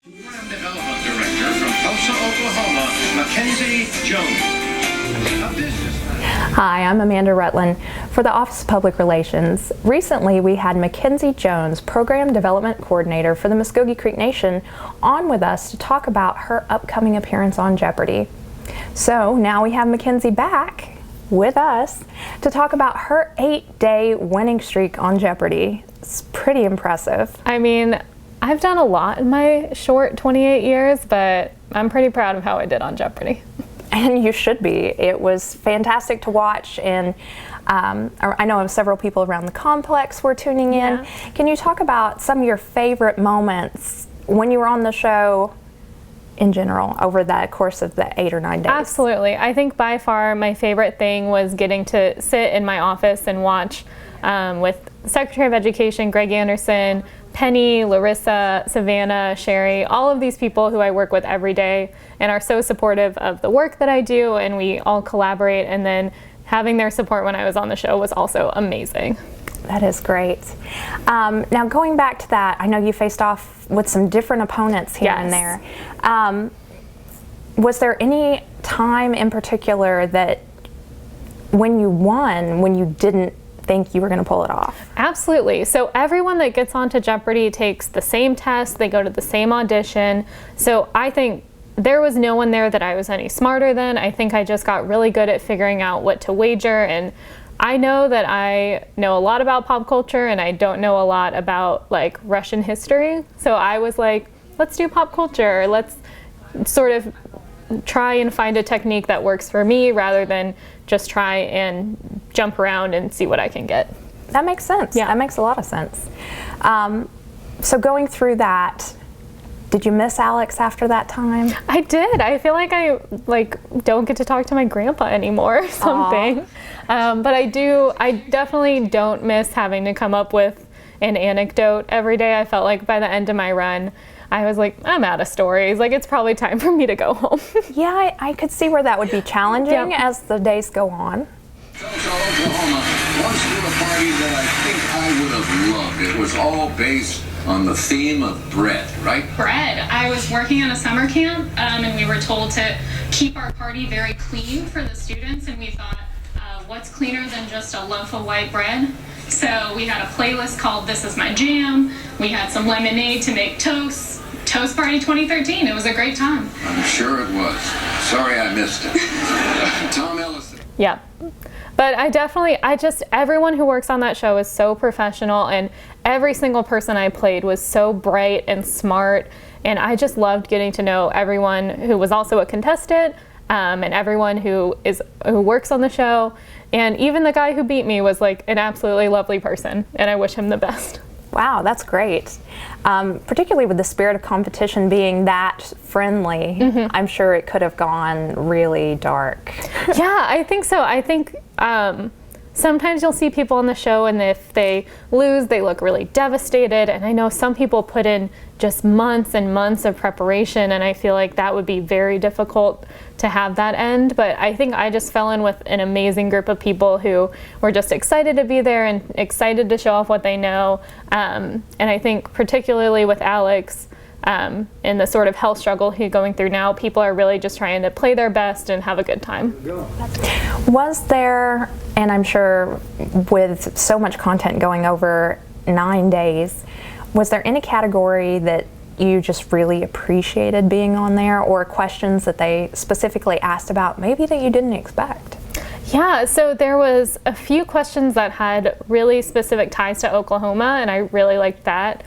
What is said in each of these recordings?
Program Development Director from Tulsa, Oklahoma, Mackenzie Jones. Hi, I'm Amanda Rutland for the Office of Public Relations. Recently, we had Mackenzie Jones, Program Development Coordinator for the Muscogee Creek Nation, on with us to talk about her upcoming appearance on Jeopardy. So now we have Mackenzie back with us to talk about her 8-day winning streak on Jeopardy. It's pretty impressive. I mean, I've done a lot in my short 28 years, but I'm pretty proud of how I did on Jeopardy. And you should be. It was fantastic to watch, and I know several people around the complex were tuning in. Yeah. Can you talk about some of your favorite moments when you were on the show in general over the course of the 8 or 9 days? Absolutely. I think by far my favorite thing was getting to sit in my office and watch with Secretary of Education Greg Anderson, Penny, Larissa, Savannah, Sherry, all of these people who I work with every day and are so supportive of the work that I do, and we all collaborate, and then having their support when I was on the show was also amazing. That is great. Now going back to that, I know you faced off with some different opponents here and there. Was there any time in particular that when you won, when you didn't think you were going to pull it off? Absolutely. So everyone that gets onto Jeopardy takes the same test, they go to the same audition. So I think there was no one there that I was any smarter than. I think I just got really good at figuring out what to wager, and I know that I know a lot about pop culture and I don't know a lot about like Russian history. So I was like, let's do pop culture. Let's sort of try and find a technique that works for me rather than just try and jump around and see what I can get. That makes sense. Yeah. That makes a lot of sense. So going through that, did you miss Alex after that time? I did. I feel like I don't get to talk to my grandpa anymore or something. But I definitely don't miss having to come up with an anecdote every day. I felt like by the end of my run, I was like, I'm out of stories. Like, it's probably time for me to go home. Yeah, I could see where that would be challenging as the days go on. Tulsa, Oklahoma once threw a party that I think I would have loved. It was all based on the theme of bread, right? Bread. I was working at a summer camp, and we were told to keep our party very clean for the students, and we thought, what's cleaner than just a loaf of white bread? So we had a playlist called This Is My Jam. We had some lemonade to make toast. Toast Party 2013. It was a great time. I'm sure it was. Sorry I missed it. Tom Ellison. Yeah. But everyone who works on that show is so professional, and every single person I played was so bright and smart, and I just loved getting to know everyone who was also a contestant, and everyone who works on the show, and even the guy who beat me was like an absolutely lovely person, and I wish him the best. Wow, that's great. Particularly with the spirit of competition being that friendly, I'm sure it could have gone really dark. Yeah, I think so. I think sometimes you'll see people on the show, and if they lose, they look really devastated. And I know some people put in just months and months of preparation, and I feel like that would be very difficult to have that end. But I think I just fell in with an amazing group of people who were just excited to be there and excited to show off what they know. And I think particularly with Alex, in the sort of health struggle he's going through now, people are really just trying to play their best and have a good time. Was there, and I'm sure with so much content going over 9 days, was there any category that you just really appreciated being on there, or questions that they specifically asked about maybe that you didn't expect? Yeah, so there was a few questions that had really specific ties to Oklahoma, and I really liked that.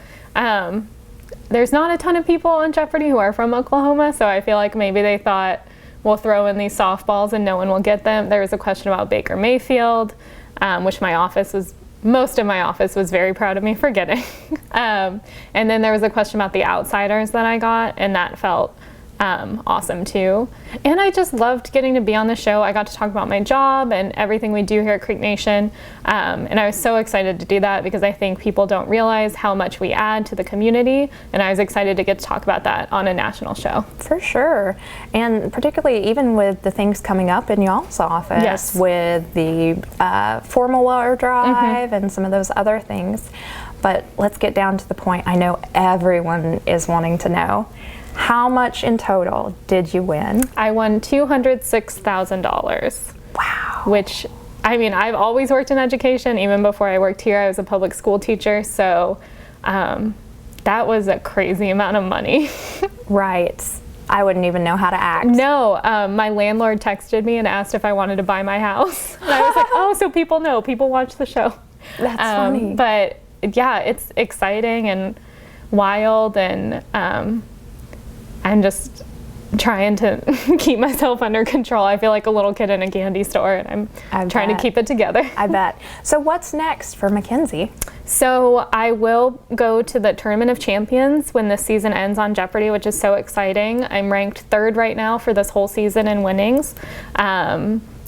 There's not a ton of people on Jeopardy who are from Oklahoma, so I feel like maybe they thought, we'll throw in these softballs and no one will get them. There was a question about Baker Mayfield, which most of my office was very proud of me for getting. And then there was a question about the outsiders that I got, and that felt awesome too. And I just loved getting to be on the show. I got to talk about my job and everything we do here at Creek Nation. And I was so excited to do that because I think people don't realize how much we add to the community. And I was excited to get to talk about that on a national show. For sure. And particularly even with the things coming up in y'all's office, yes, with the formal water drive and some of those other things. But let's get down to the point I know everyone is wanting to know. How much in total did you win? I won $206,000. Wow. Which, I mean, I've always worked in education. Even before I worked here, I was a public school teacher. So that was a crazy amount of money. Right. I wouldn't even know how to act. No, my landlord texted me and asked if I wanted to buy my house. And I was like, oh, so people know, people watch the show. That's funny. But yeah, it's exciting and wild, and I'm just trying to keep myself under control. I feel like a little kid in a candy store, and I'm trying to keep it together. I bet. So what's next for Mackenzie? So I will go to the Tournament of Champions when this season ends on Jeopardy, which is so exciting. I'm ranked 3rd right now for this whole season in winnings.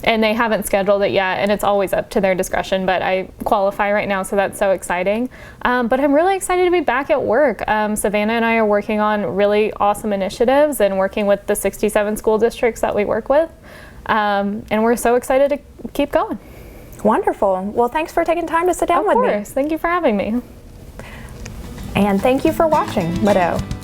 And they haven't scheduled it yet, and it's always up to their discretion, but I qualify right now, so that's so exciting. But I'm really excited to be back at work. Savannah and I are working on really awesome initiatives and working with the 67 school districts that we work with. And we're so excited to keep going. Wonderful. Well, thanks for taking time to sit down with me. Of course. Thank you for having me. And thank you for watching, Maddo.